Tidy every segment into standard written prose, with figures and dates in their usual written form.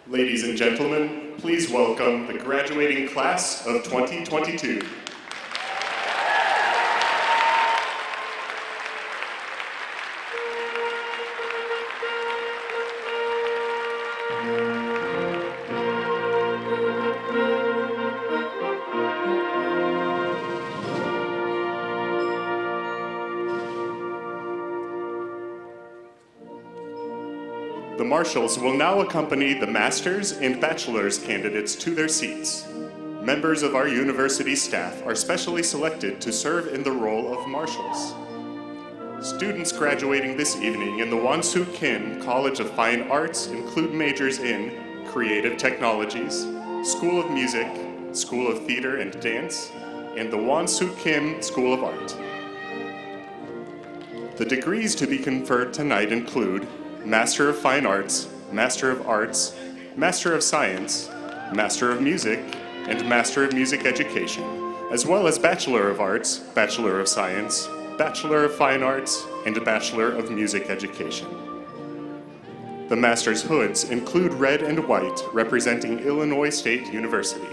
Ladies and gentlemen, please welcome the graduating class of 2022. The marshals will now accompany the master's and bachelor's candidates to their seats. Members of our university staff are specially selected to serve in the role of marshals. Students graduating this evening in the Wonsook College of Fine Arts include majors in Creative Technologies, School of Music, School of Theater and Dance, and the Wonsook School of Art. The degrees to be conferred tonight include Master of Fine Arts, Master of Arts, Master of Science, Master of Music, and Master of Music Education, as well as Bachelor of Arts, Bachelor of Science, Bachelor of Fine Arts, and Bachelor of Music Education. The Master's hoods include red and white, representing Illinois State University.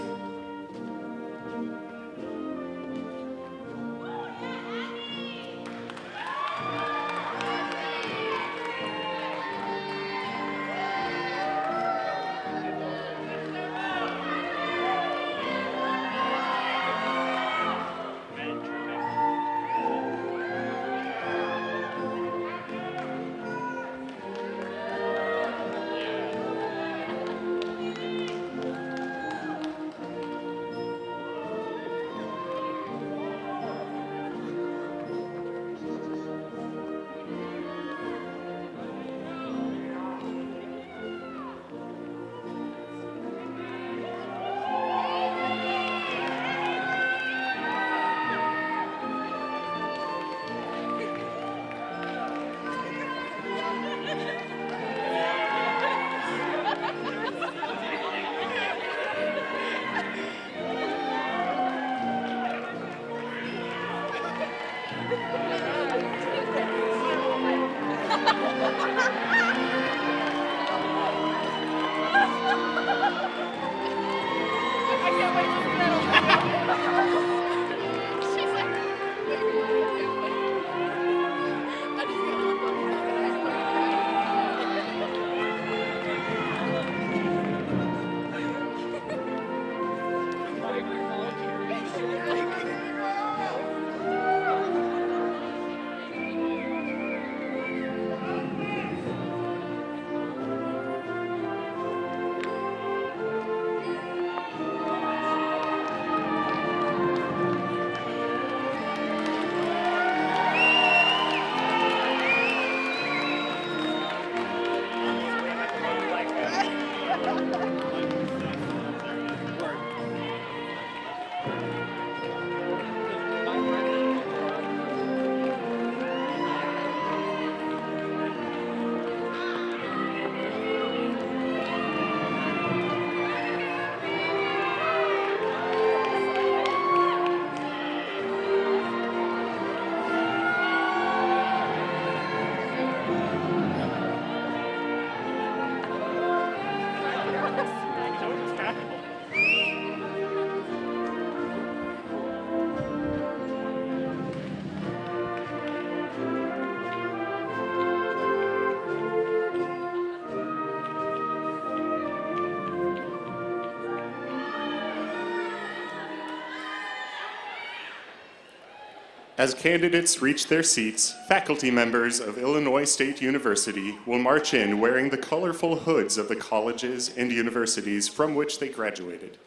As candidates reach their seats, faculty members of Illinois State University will march in wearing the colorful hoods of the colleges and universities from which they graduated.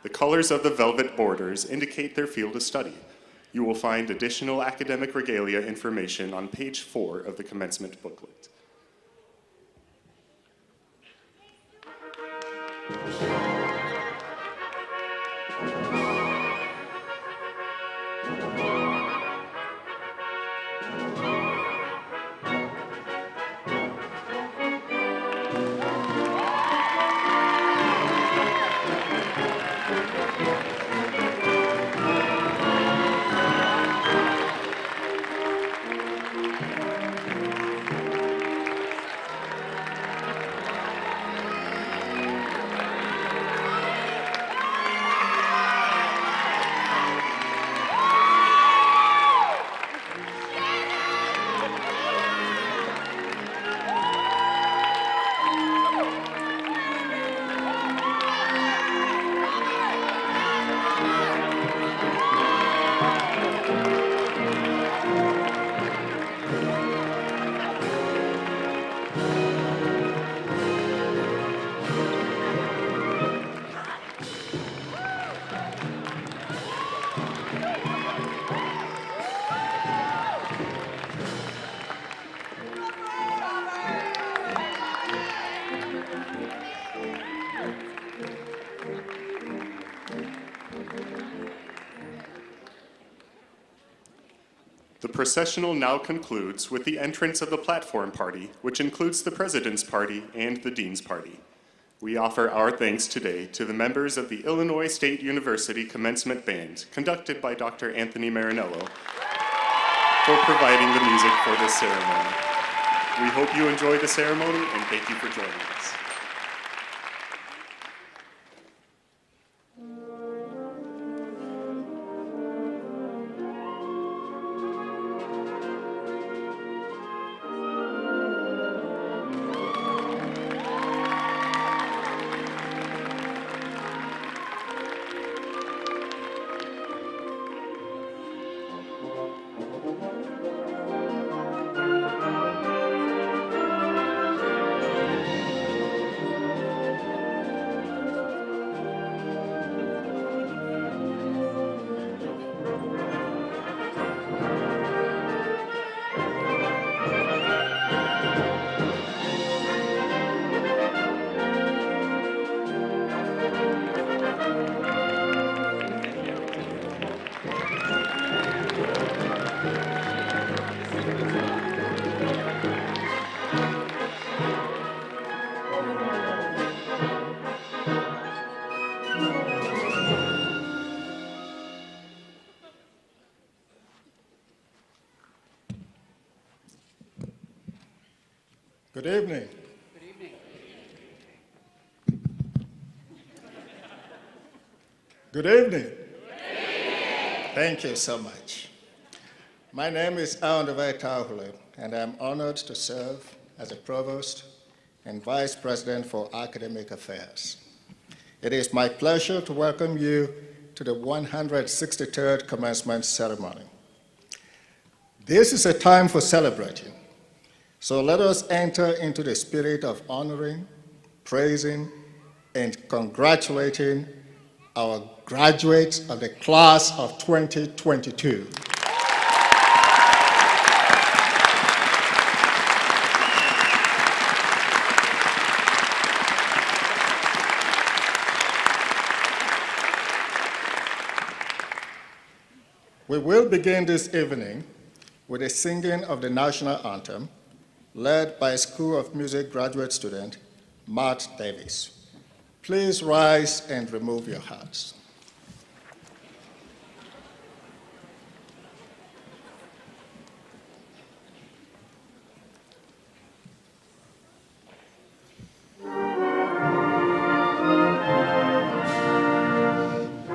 The colors of the velvet borders indicate their field of study. You will find additional academic regalia information on page 4 of the commencement booklet. processional now concludes with the entrance of the platform party, which includes the President's Party and the Dean's Party. We offer our thanks today to the members of the Illinois State University Commencement Band, conducted by Dr. Anthony Marinello, for providing the music for this ceremony. We hope you enjoy the ceremony, and thank you for joining us. Good evening. Good evening. Good evening. Thank you so much. My name is Alumni, and I'm honored to serve as a Provost and Vice President for Academic Affairs. It is my pleasure to welcome you to the 163rd Commencement Ceremony. This is a time for celebrating. So let us enter into the spirit of honoring, praising, and congratulating our graduates of the class of 2022. We will begin this evening with a singing of the national anthem, led by School of Music graduate student, Matt Davis. Please rise and remove your hats.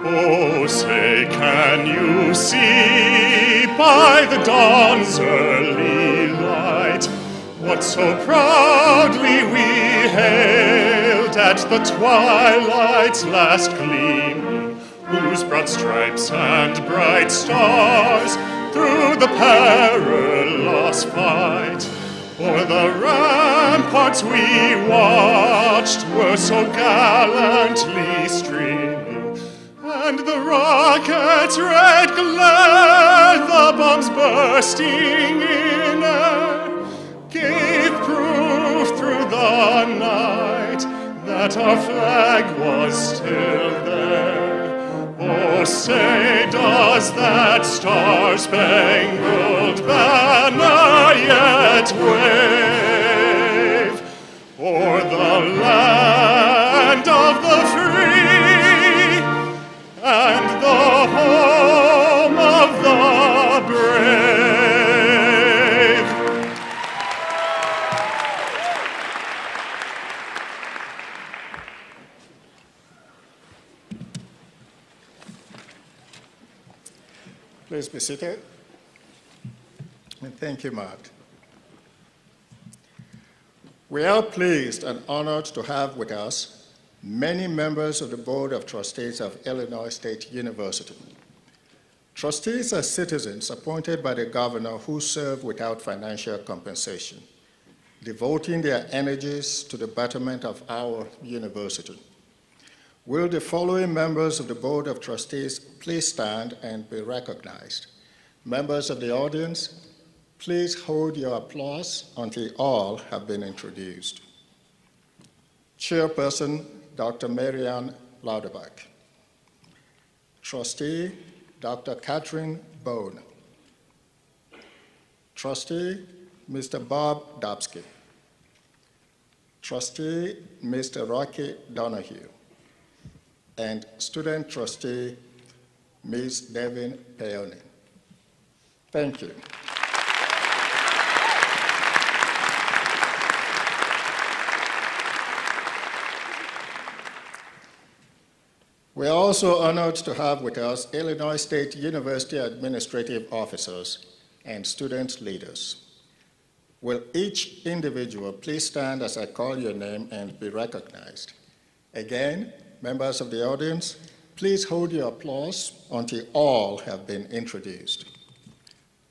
Oh, say, can you see by the dawn's early light what so proudly we hailed at the twilight's last gleam, whose broad stripes and bright stars through the perilous fight o'er the ramparts we watched were so gallantly streaming, and the rocket's red glare, the bombs bursting in air, gave proof through the night that our flag was still there. Oh, say, does that star-spangled banner yet wave o'er the land of the free and the home of the brave? Please be seated. And thank you, Matt. We are pleased and honored to have with us many members of the Board of Trustees of Illinois State University. Trustees are citizens appointed by the governor who serve without financial compensation, devoting their energies to the betterment of our university. Will the following members of the Board of Trustees please stand and be recognized? Members of the audience, please hold your applause until all have been introduced. Chairperson, Dr. Marianne Lauderbach. Trustee, Dr. Catherine Bone. Trustee, Mr. Bob Dobsky. Trustee, Mr. Rocky Donahue. And Student Trustee, Ms. Devin Peone. Thank you. We are also honored to have with us Illinois State University administrative officers and student leaders. Will each individual please stand as I call your name and be recognized? Again, members of the audience, please hold your applause until all have been introduced.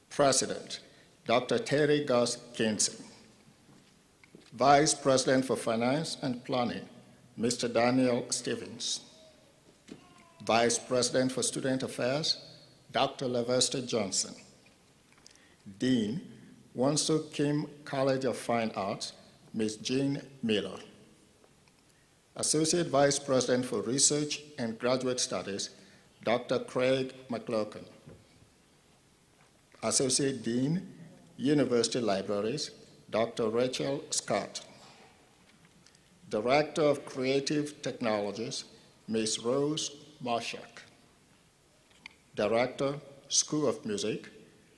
President, Dr. Terry Gus Kinsey. Vice President for Finance and Planning, Mr. Daniel Stevens. Vice President for Student Affairs, Dr. Levester Johnson. Dean, Wonsook Kim College of Fine Arts, Ms. Jean Miller. Associate Vice President for Research and Graduate Studies, Dr. Craig McLaughlin. Associate Dean, University Libraries, Dr. Rachel Scott. Director of Creative Technologies, Ms. Rose Marshak. Director, School of Music,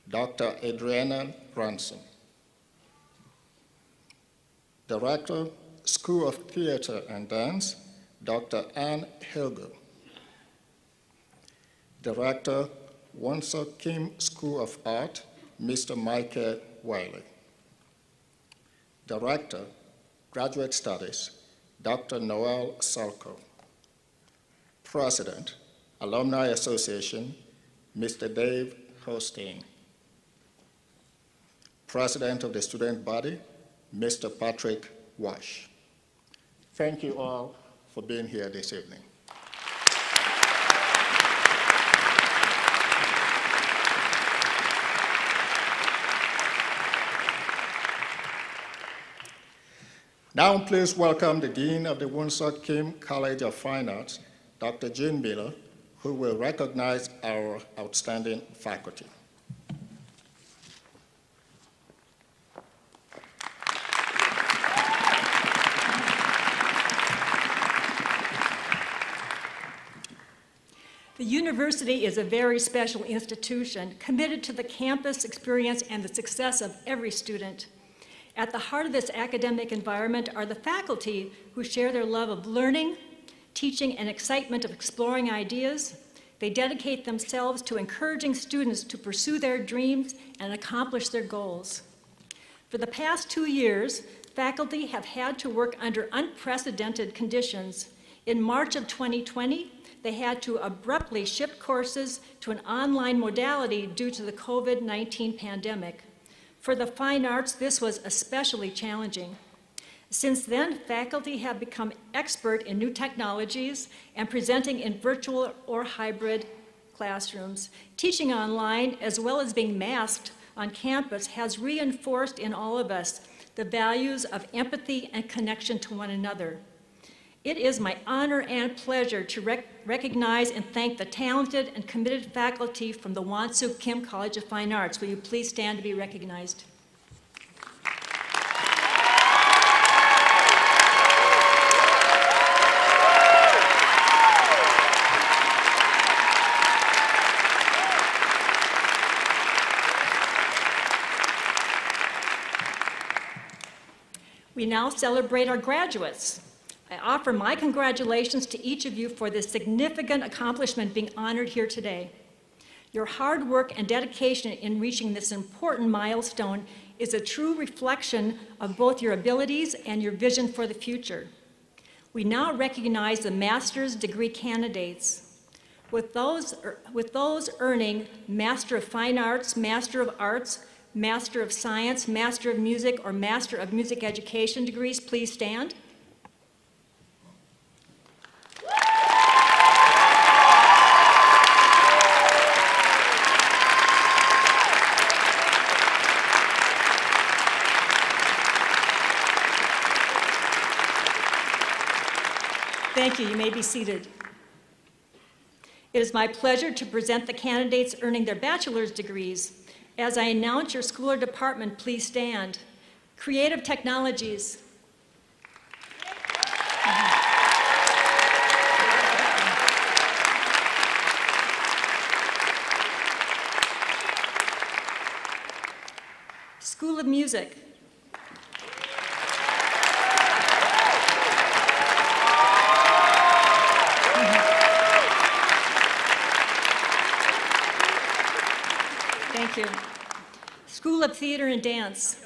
Dr. Adriana Ransom. Director, School of Theater and Dance, Dr. Ann Hilger. Director, Wonsook Kim School of Art, Mr. Michael Wiley. Director, Graduate Studies, Dr. Noel Salko. President, Alumni Association, Mr. Dave Hosteen. President of the Student Body, Mr. Patrick Wash. Thank you all for being here this evening. Now please welcome the Dean of the Wonsook Kim College of Fine Arts, Dr. Jean Miller, who will recognize our outstanding faculty. The university is a very special institution committed to the campus experience and the success of every student. At the heart of this academic environment are the faculty who share their love of learning, teaching, and excitement of exploring ideas. They dedicate themselves to encouraging students to pursue their dreams and accomplish their goals. For the past 2 years, faculty have had to work under unprecedented conditions. In March of 2020, they had to abruptly shift courses to an online modality due to the COVID-19 pandemic. For the fine arts, this was especially challenging. Since then, faculty have become expert in new technologies and presenting in virtual or hybrid classrooms. Teaching online, as well as being masked on campus, has reinforced in all of us the values of empathy and connection to one another. It is my honor and pleasure to recognize and thank the talented and committed faculty from the Wonsook Kim College of Fine Arts. Will you please stand to be recognized? We now celebrate our graduates. I offer my congratulations to each of you for this significant accomplishment being honored here today. Your hard work and dedication in reaching this important milestone is a true reflection of both your abilities and your vision for the future. We now recognize the master's degree candidates. With those earning Master of Fine Arts, Master of Arts, Master of Science, Master of Music, or Master of Music Education degrees, please stand. Thank you. You may be seated. It is my pleasure to present the candidates earning their bachelor's degrees. As I announce your school or department, please stand. Creative Technologies. School of Music. Thank you. School of Theater and Dance.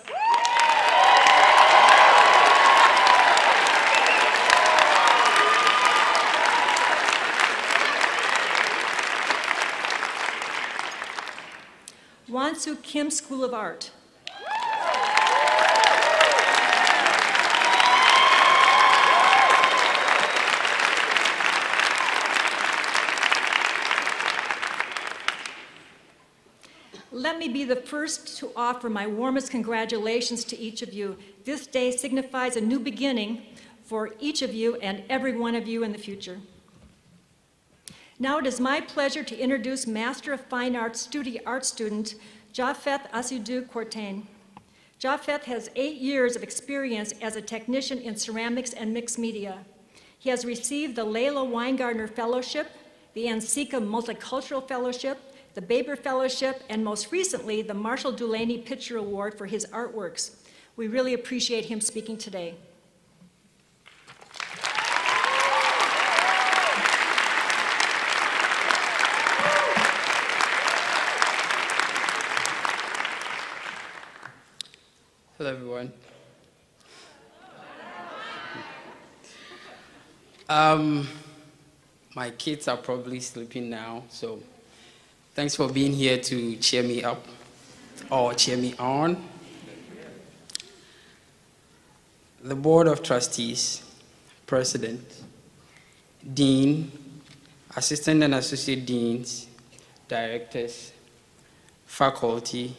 Wonsook Kim School of Art. Let me be the first to offer my warmest congratulations to each of you. This day signifies a new beginning for each of you and every one of you in the future. Now it is my pleasure to introduce Master of Fine Arts art student, Japheth Asidou Courtain. Japheth has 8 years of experience as a technician in ceramics and mixed media. He has received the Layla Weingartner Fellowship, the Ansika Multicultural Fellowship, the Baber Fellowship, and most recently, the Marshall Dulaney Picture Award for his artworks. We really appreciate him speaking today. Hello, everyone. My kids are probably sleeping now, so thanks for being here to cheer me up or cheer me on. The Board of Trustees, President, Dean, Assistant and Associate Deans, Directors, faculty,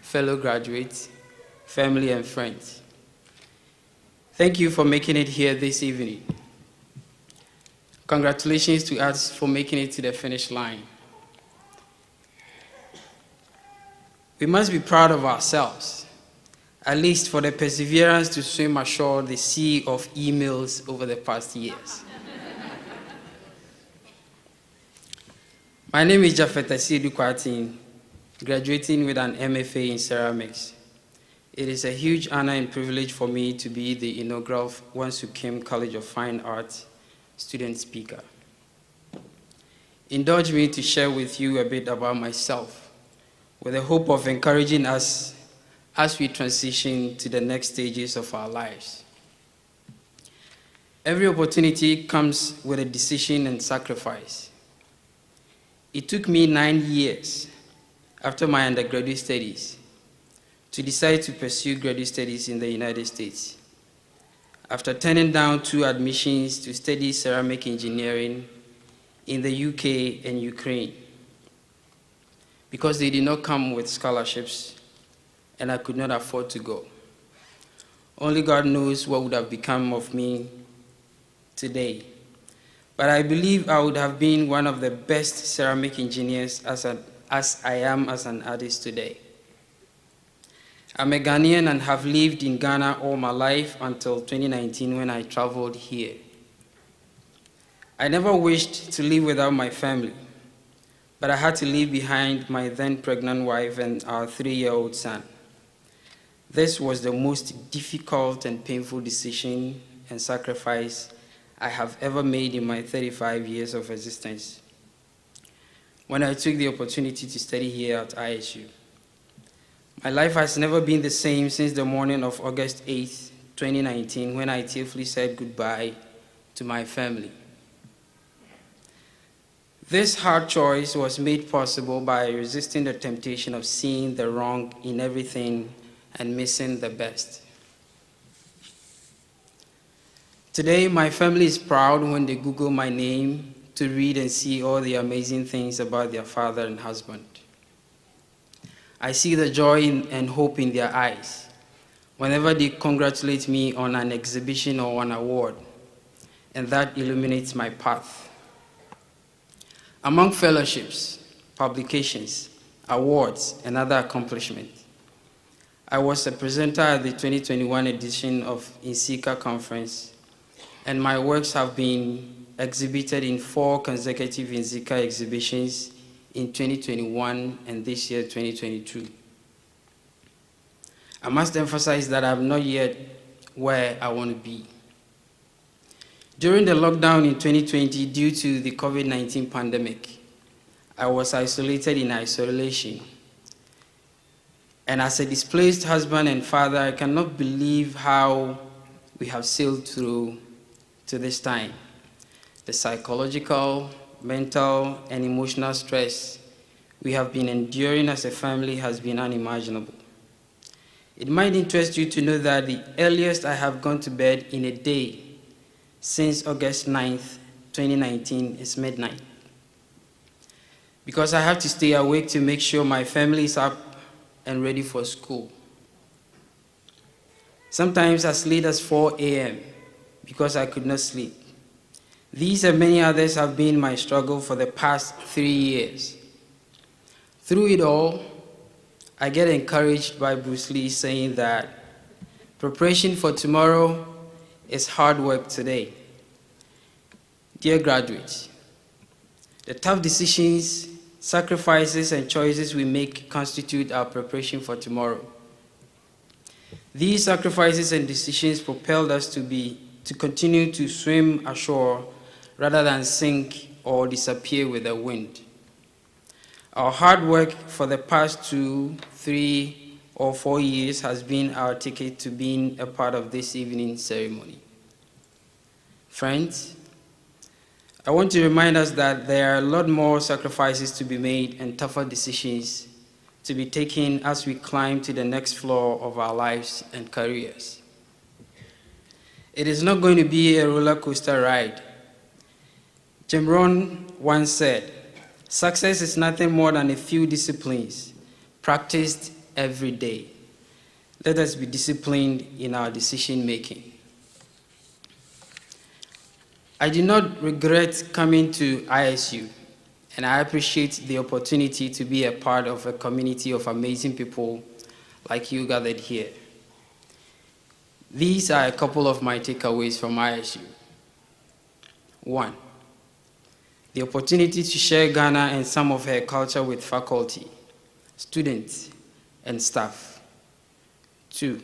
fellow graduates, family and friends. Thank you for making it here this evening. Congratulations to us for making it to the finish line. We must be proud of ourselves, at least for the perseverance to swim ashore the sea of emails over the past years. My name is Japheth Asidou Courtain, graduating with an MFA in ceramics. It is a huge honor and privilege for me to be the inaugural Wonsook Kim College of Fine Arts student speaker. Indulge me to share with you a bit about myself, with the hope of encouraging us as we transition to the next stages of our lives. Every opportunity comes with a decision and sacrifice. It took me 9 years after my undergraduate studies to decide to pursue graduate studies in the United States, after turning down 2 admissions to study ceramic engineering in the UK and Ukraine, because they did not come with scholarships and I could not afford to go. Only God knows what would have become of me today. But I believe I would have been one of the best ceramic engineers as I am as an artist today. I'm a Ghanaian and have lived in Ghana all my life until 2019 when I traveled here. I never wished to live without my family, but I had to leave behind my then pregnant wife and our 3-year-old son. This was the most difficult and painful decision and sacrifice I have ever made in my 35 years of existence when I took the opportunity to study here at ISU. My life has never been the same since the morning of August 8, 2019, when I tearfully said goodbye to my family. This hard choice was made possible by resisting the temptation of seeing the wrong in everything and missing the best. Today, my family is proud when they Google my name to read and see all the amazing things about their father and husband. I see the joy and hope in their eyes whenever they congratulate me on an exhibition or an award, and that illuminates my path. Among fellowships, publications, awards, and other accomplishments. I was a presenter at the 2021 edition of INSECA Conference, and my works have been exhibited in 4 consecutive INSECA exhibitions in 2021 and this year, 2022. I must emphasize that I'm not yet where I want to be. During the lockdown in 2020, due to the COVID-19 pandemic, I was isolated in isolation. And as a displaced husband and father, I cannot believe how we have sailed through to this time. The psychological, mental, and emotional stress we have been enduring as a family has been unimaginable. It might interest you to know that the earliest I have gone to bed in a day since August 9th, 2019 is midnight. Because I have to stay awake to make sure my family is up and ready for school. Sometimes as late as 4 a.m. because I could not sleep. These and many others have been my struggle for the past 3 years. Through it all, I get encouraged by Bruce Lee saying that preparation for tomorrow is hard work today. Dear graduates, the tough decisions, sacrifices, and choices we make constitute our preparation for tomorrow. These sacrifices and decisions propelled us to continue to swim ashore rather than sink or disappear with the wind. Our hard work for the past 2, 3, or 4 years has been our ticket to being a part of this evening's ceremony. Friends, I want to remind us that there are a lot more sacrifices to be made and tougher decisions to be taken as we climb to the next floor of our lives and careers. It is not going to be a roller coaster ride. Jim Rohn once said, "Success is nothing more than a few disciplines practiced every day." Let us be disciplined in our decision making. I do not regret coming to ISU, and I appreciate the opportunity to be a part of a community of amazing people like you gathered here. These are a couple of my takeaways from ISU. 1, the opportunity to share Ghana and some of her culture with faculty, students, and staff. 2,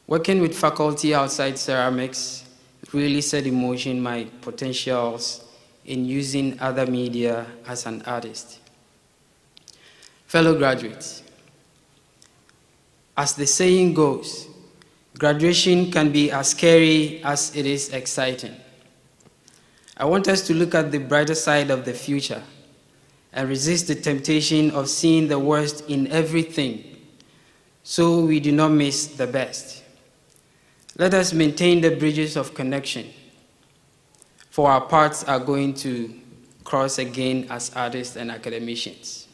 working with faculty outside ceramics really set in motion my potentials in using other media as an artist. Fellow graduates, as the saying goes, graduation can be as scary as it is exciting. I want us to look at the brighter side of the future and resist the temptation of seeing the worst in everything so we do not miss the best. Let us maintain the bridges of connection, for our paths are going to cross again as artists and academicians.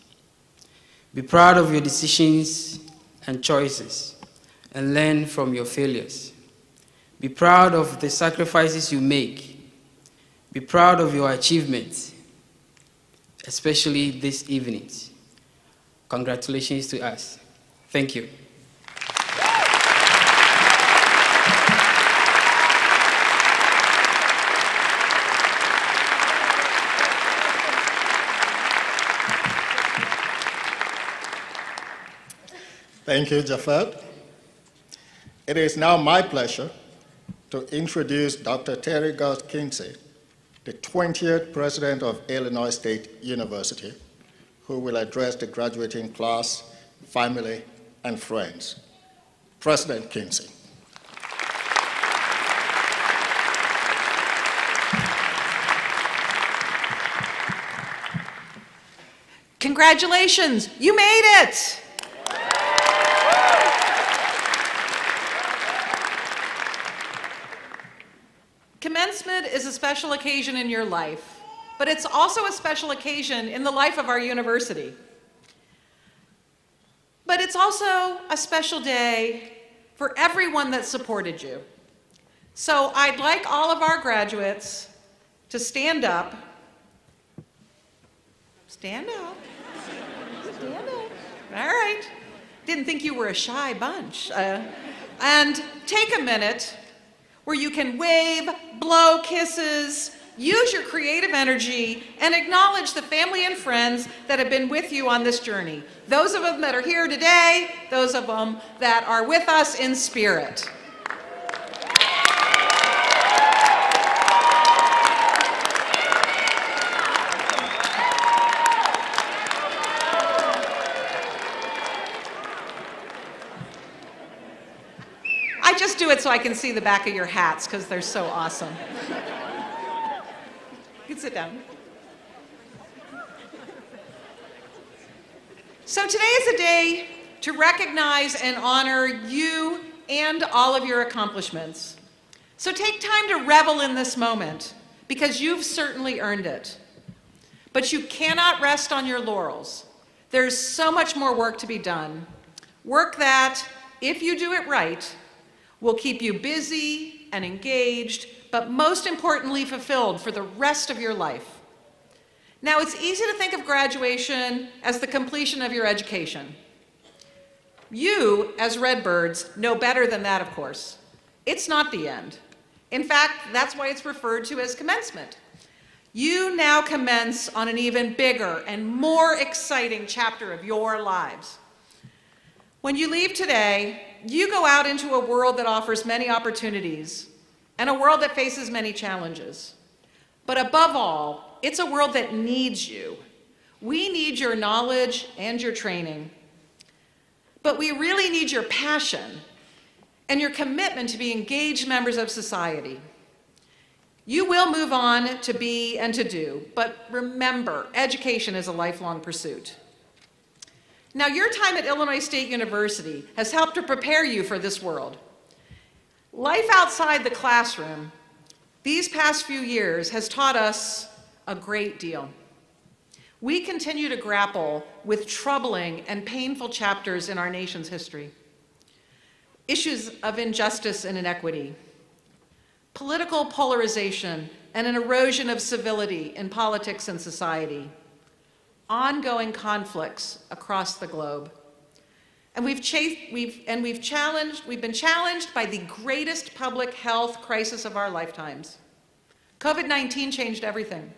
Be proud of your decisions and choices and learn from your failures. Be proud of the sacrifices you make. Be proud of your achievements, especially this evening. Congratulations to us. Thank you. Thank you, Jafet. It is now my pleasure to introduce Dr. Terry Gott Kinsey, the 20th President of Illinois State University, who will address the graduating class, family, and friends. President Kinsey. Congratulations, you made it! Commencement is a special occasion in your life, but it's also a special occasion in the life of our university. But it's also a special day for everyone that supported you. So I'd like all of our graduates to stand up. Stand up. Stand All right. Didn't think you were a shy bunch. And take a minute where you can wave, blow kisses, use your creative energy, and acknowledge the family and friends that have been with you on this journey. Those of them that are here today, those of them that are with us in spirit. I just do it so I can see the back of your hats because they're so awesome. You can sit down. So today is a day to recognize and honor you and all of your accomplishments. So take time to revel in this moment because you've certainly earned it. But you cannot rest on your laurels. There's so much more work to be done. Work that, if you do it right, will keep you busy and engaged, but most importantly, fulfilled for the rest of your life. Now, it's easy to think of graduation as the completion of your education. You, as Redbirds, know better than that, of course. It's not the end. In fact, that's why it's referred to as commencement. You now commence on an even bigger and more exciting chapter of your lives. When you leave today, you go out into a world that offers many opportunities and a world that faces many challenges. But above all, it's a world that needs you. We need your knowledge and your training. But we really need your passion and your commitment to be engaged members of society. You will move on to be and to do, but remember, education is a lifelong pursuit. Now, your time at Illinois State University has helped to prepare you for this world. Life outside the classroom, these past few years, has taught us a great deal. We continue to grapple with troubling and painful chapters in our nation's history. Issues of injustice and inequity, political polarization and an erosion of civility in politics and society, ongoing conflicts across the globe. And we've been challenged by the greatest public health crisis of our lifetimes. COVID-19 changed everything.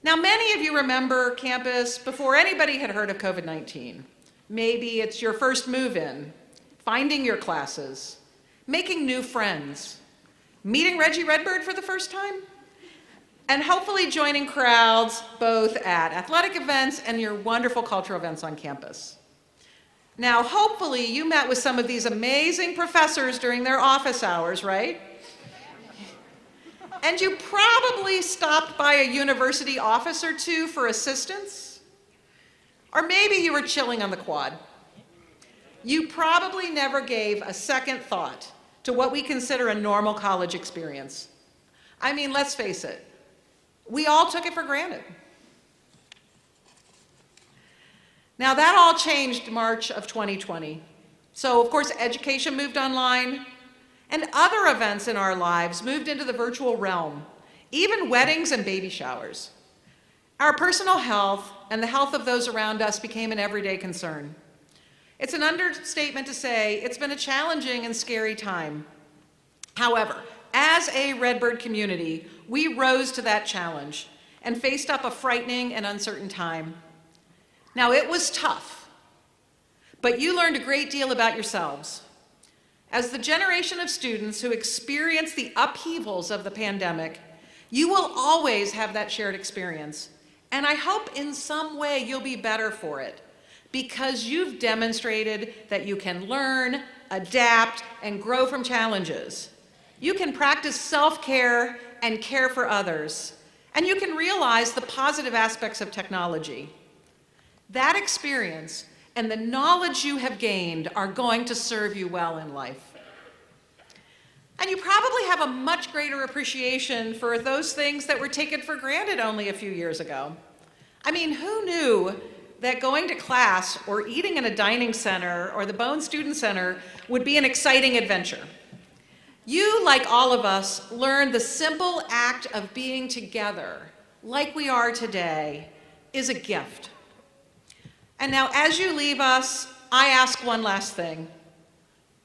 Now, many of you remember campus before anybody had heard of COVID-19. Maybe it's your first move-in, finding your classes, making new friends, meeting Reggie Redbird for the first time, and hopefully joining crowds both at athletic events and your wonderful cultural events on campus. Now, hopefully you met with some of these amazing professors during their office hours, right? And you probably stopped by a university office or two for assistance. Or maybe you were chilling on the quad. You probably never gave a second thought to what we consider a normal college experience. I mean, let's face it, we all took it for granted. Now, that all changed March of 2020. So, of course, education moved online, and other events in our lives moved into the virtual realm, even weddings and baby showers. Our personal health and the health of those around us became an everyday concern. It's an understatement to say it's been a challenging and scary time. However, as a Redbird community, we rose to that challenge and faced up a frightening and uncertain time. Now, it was tough, but you learned a great deal about yourselves. As the generation of students who experienced the upheavals of the pandemic, you will always have that shared experience. And I hope in some way you'll be better for it, because you've demonstrated that you can learn, adapt, and grow from challenges. You can practice self-care and care for others, and you can realize the positive aspects of technology. That experience and the knowledge you have gained are going to serve you well in life. And you probably have a much greater appreciation for those things that were taken for granted only a few years ago. I mean, who knew that going to class or eating in a dining center or the Bone Student Center would be an exciting adventure? You, like all of us, learned the simple act of being together, like we are today, is a gift. And now, as you leave us, I ask one last thing.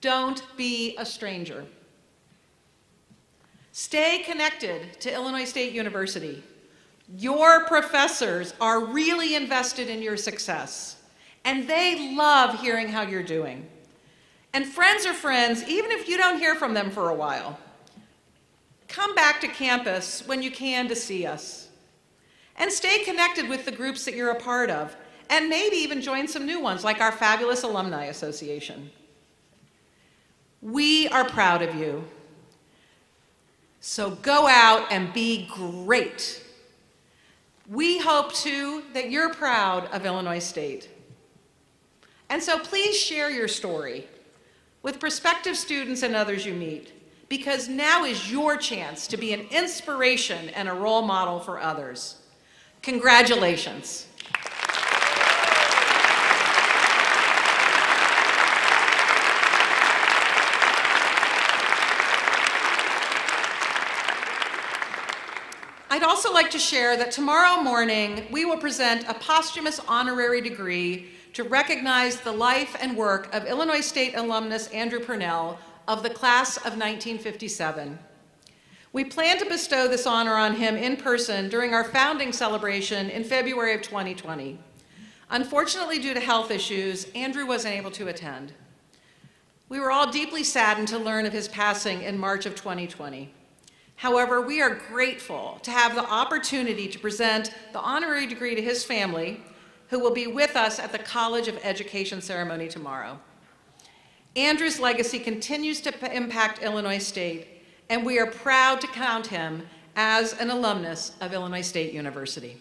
Don't be a stranger. Stay connected to Illinois State University. Your professors are really invested in your success, and they love hearing how you're doing. And friends are friends, even if you don't hear from them for a while. Come back to campus when you can to see us. And stay connected with the groups that you're a part of, and maybe even join some new ones, like our fabulous Alumni Association. We are proud of you. So go out and be great. We hope, too, that you're proud of Illinois State. And so please share your story with prospective students and others you meet, because now is your chance to be an inspiration and a role model for others. Congratulations. I'd also like to share that tomorrow morning we will present a posthumous honorary degree to recognize the life and work of Illinois State alumnus Andrew Purnell of the class of 1957. We plan to bestow this honor on him in person during our founding celebration in February of 2020. Unfortunately, due to health issues, Andrew wasn't able to attend. We were all deeply saddened to learn of his passing in March of 2020. However, we are grateful to have the opportunity to present the honorary degree to his family, who will be with us at the College of Education ceremony tomorrow. Andrew's legacy continues to impact Illinois State, and we are proud to count him as an alumnus of Illinois State University.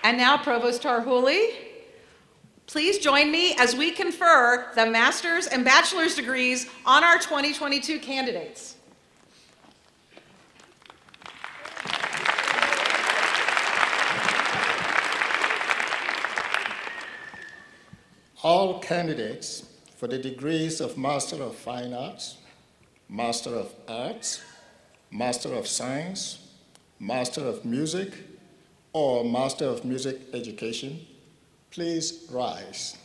And now, Provost Tarhouli, please join me as we confer the master's and bachelor's degrees on our 2022 candidates. All candidates for the degrees of Master of Fine Arts, Master of Arts, Master of Science, Master of Music, or Master of Music Education, please rise.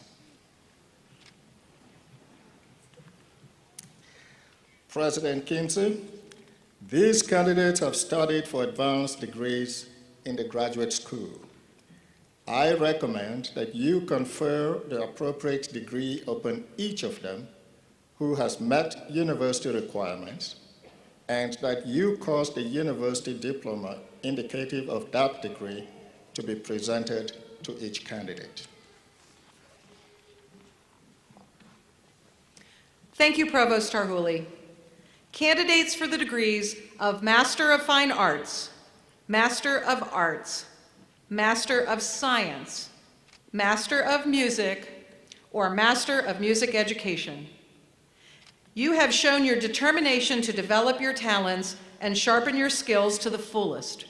President Kinsey, these candidates have studied for advanced degrees in the graduate school. I recommend that you confer the appropriate degree upon each of them who has met university requirements, and that you cause the university diploma indicative of that degree to be presented to each candidate. Thank you, Provost Tarhouli. Candidates for the degrees of Master of Fine Arts, Master of Arts, Master of Science, Master of Music, or Master of Music Education. You have shown your determination to develop your talents and sharpen your skills to the fullest.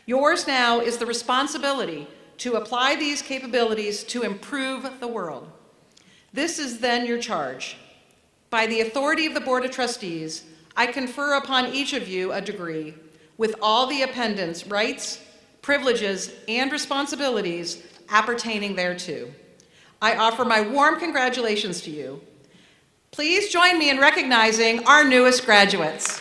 Yours now is the responsibility to apply these capabilities to improve the world. This is then your charge. By the authority of the Board of Trustees, I confer upon each of you a degree with all the appendants, rights, privileges, and responsibilities appertaining thereto. I offer my warm congratulations to you. Please join me in recognizing our newest graduates.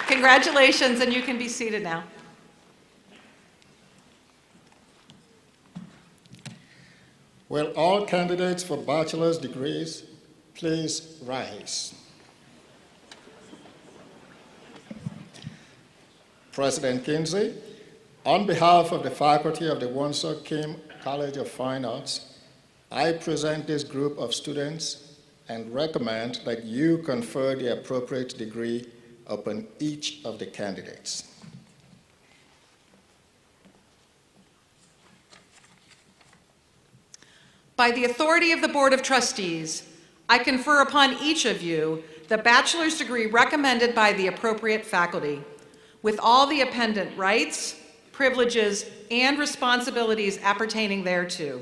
Congratulations, and you can be seated now. Will all candidates for bachelor's degrees please rise? President Kinsey, on behalf of the faculty of the Wonsook Kim College of Fine Arts, I present this group of students and recommend that you confer the appropriate degree upon each of the candidates. By the authority of the Board of Trustees, I confer upon each of you the bachelor's degree recommended by the appropriate faculty, with all the appendant rights, privileges, and responsibilities appertaining thereto.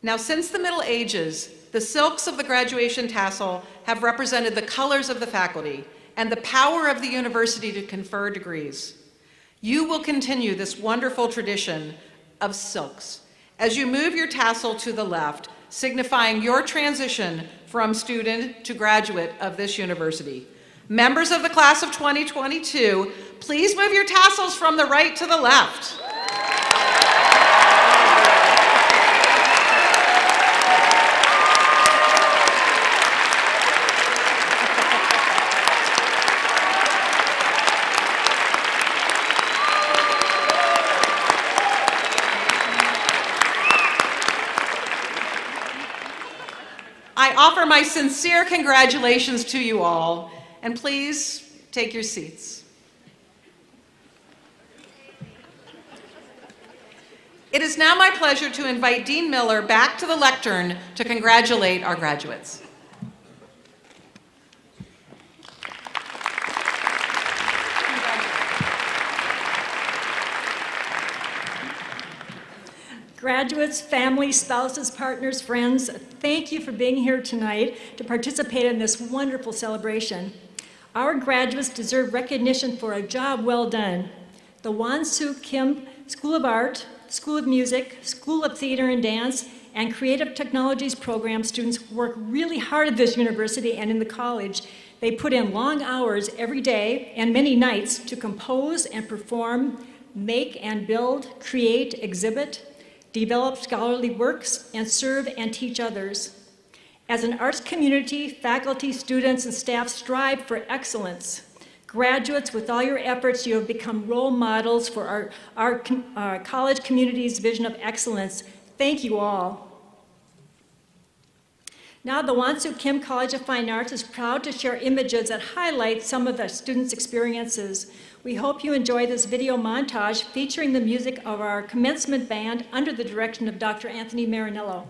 Now, since the Middle Ages, the silks of the graduation tassel have represented the colors of the faculty and the power of the university to confer degrees. You will continue this wonderful tradition of silks as you move your tassel to the left, signifying your transition from student to graduate of this university. Members of the class of 2022, please move your tassels from the right to the left. I offer my sincere congratulations to you all, and please take your seats. It is now my pleasure to invite Dean Miller back to the lectern to congratulate our graduates. Graduates, families, spouses, partners, friends, thank you for being here tonight to participate in this wonderful celebration. Our graduates deserve recognition for a job well done. The Wonsook Kim School of Art, School of Music, School of Theater and Dance, and Creative Technologies program students work really hard at this university and in the college. They put in long hours every day and many nights to compose and perform, make and build, create, exhibit, develop scholarly works, and serve and teach others. As an arts community, faculty, students, and staff strive for excellence. Graduates, with all your efforts, you have become role models for our college community's vision of excellence. Thank you all. Now, the Wonsook Kim College of Fine Arts is proud to share images that highlight some of the students' experiences. We hope you enjoy this video montage featuring the music of our commencement band under the direction of Dr. Anthony Marinello.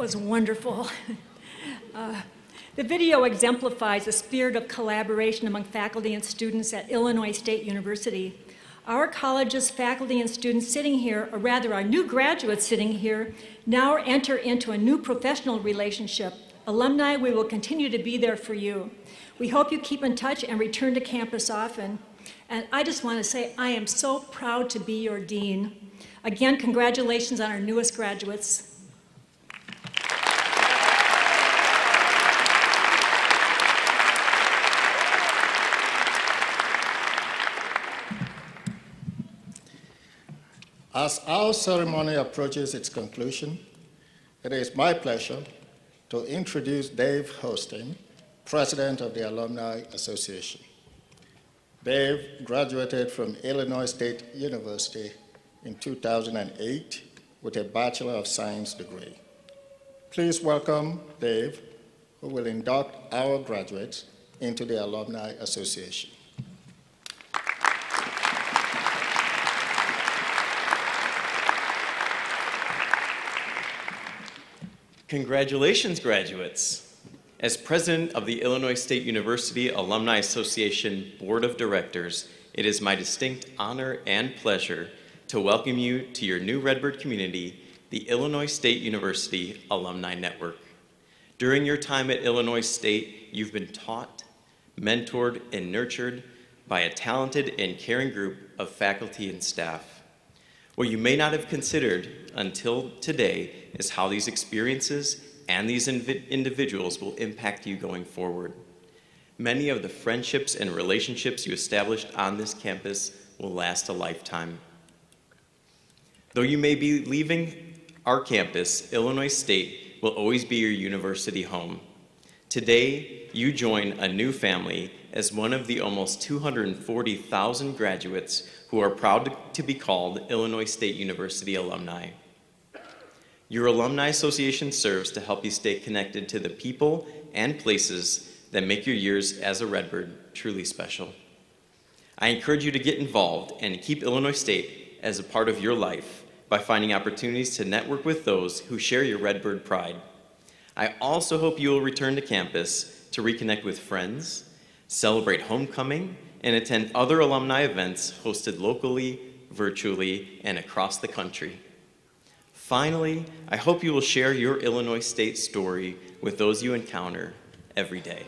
was wonderful. The video exemplifies the spirit of collaboration among faculty and students at Illinois State University. Our college's faculty and students sitting here, or rather our new graduates sitting here, now enter into a new professional relationship. Alumni, we will continue to be there for you. We hope you keep in touch and return to campus often. And I just want to say I am so proud to be your dean. Again, congratulations on our newest graduates. As our ceremony approaches its conclusion, it is my pleasure to introduce Dave Hostin, President of the Alumni Association. Dave graduated from Illinois State University in 2008 with a Bachelor of Science degree. Please welcome Dave, who will induct our graduates into the Alumni Association. Congratulations, graduates. As president of the Illinois State University Alumni Association Board of Directors, it is my distinct honor and pleasure to welcome you to your new Redbird community, the Illinois State University Alumni Network. During your time at Illinois State, you've been taught, mentored, and nurtured by a talented and caring group of faculty and staff. What you may not have considered until today is how these experiences and these individuals will impact you going forward. Many of the friendships and relationships you established on this campus will last a lifetime. Though you may be leaving our campus, Illinois State will always be your university home. Today, you join a new family as one of the almost 240,000 graduates who are proud to be called Illinois State University alumni. Your Alumni Association serves to help you stay connected to the people and places that make your years as a Redbird truly special. I encourage you to get involved and keep Illinois State as a part of your life by finding opportunities to network with those who share your Redbird pride. I also hope you will return to campus to reconnect with friends, celebrate homecoming, and attend other alumni events hosted locally, virtually, and across the country. Finally, I hope you will share your Illinois State story with those you encounter every day.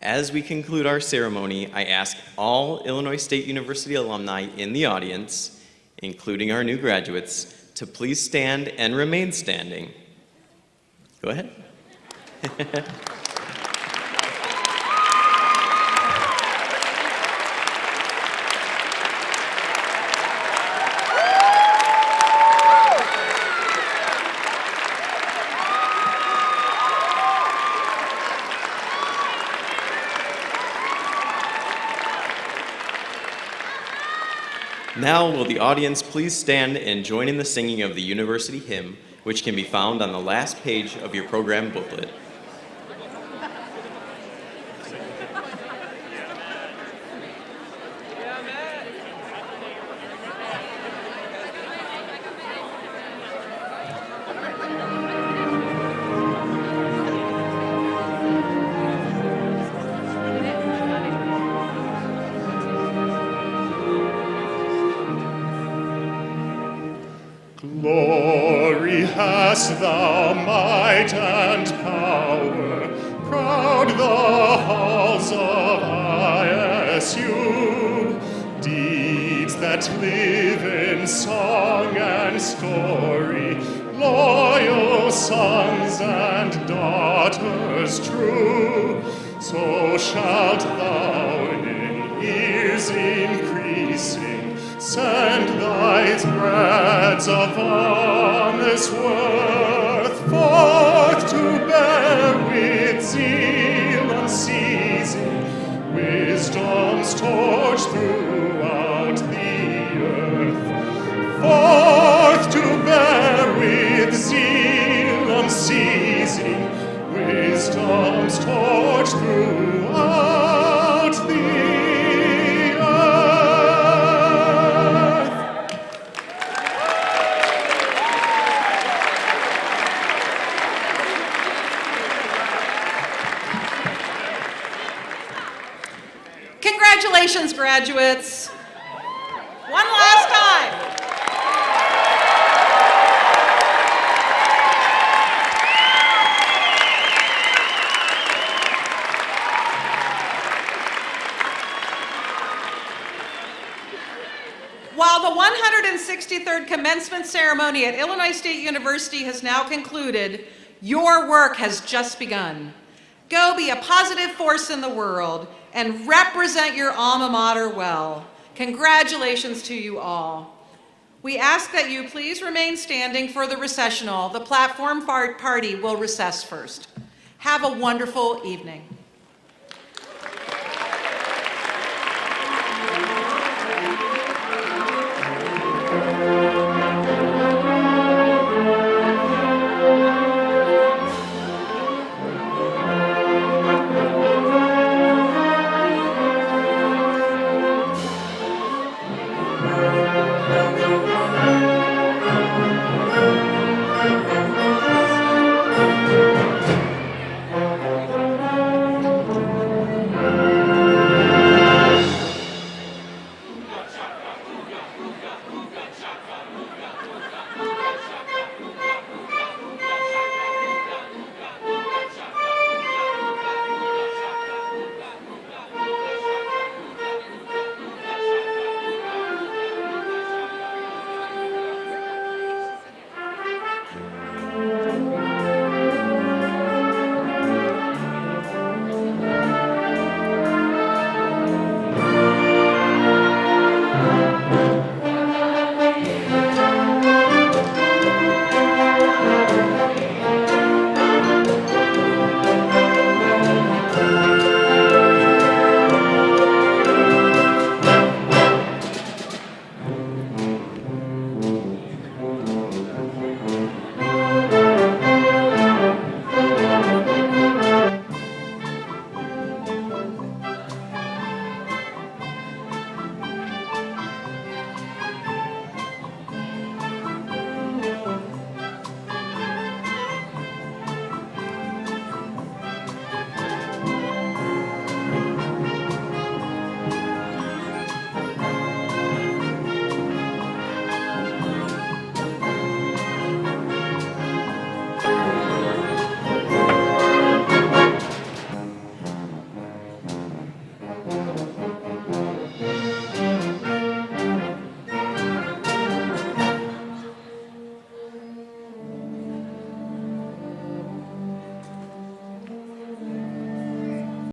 As we conclude our ceremony, I ask all Illinois State University alumni in the audience, including our new graduates, to please stand and remain standing. Go ahead. Now will the audience please stand and join in the singing of the university hymn, which can be found on the last page of your program booklet. Glory hast thou, might and power, proud the halls of ISU, deeds that live in song and story, loyal sons and daughters true, so shalt thou in years increasing send thy threads of honest worth forth to bear with zeal unceasing wisdom's torch throughout the earth, forth to bear with zeal unceasing wisdom's torch throughout the earth. Congratulations, graduates. One last time. While the 163rd commencement ceremony at Illinois State University has now concluded, your work has just begun. Go be a positive force in the world and represent your alma mater well. Congratulations to you all. We ask that you please remain standing for the recessional. The platform party will recess first. Have a wonderful evening.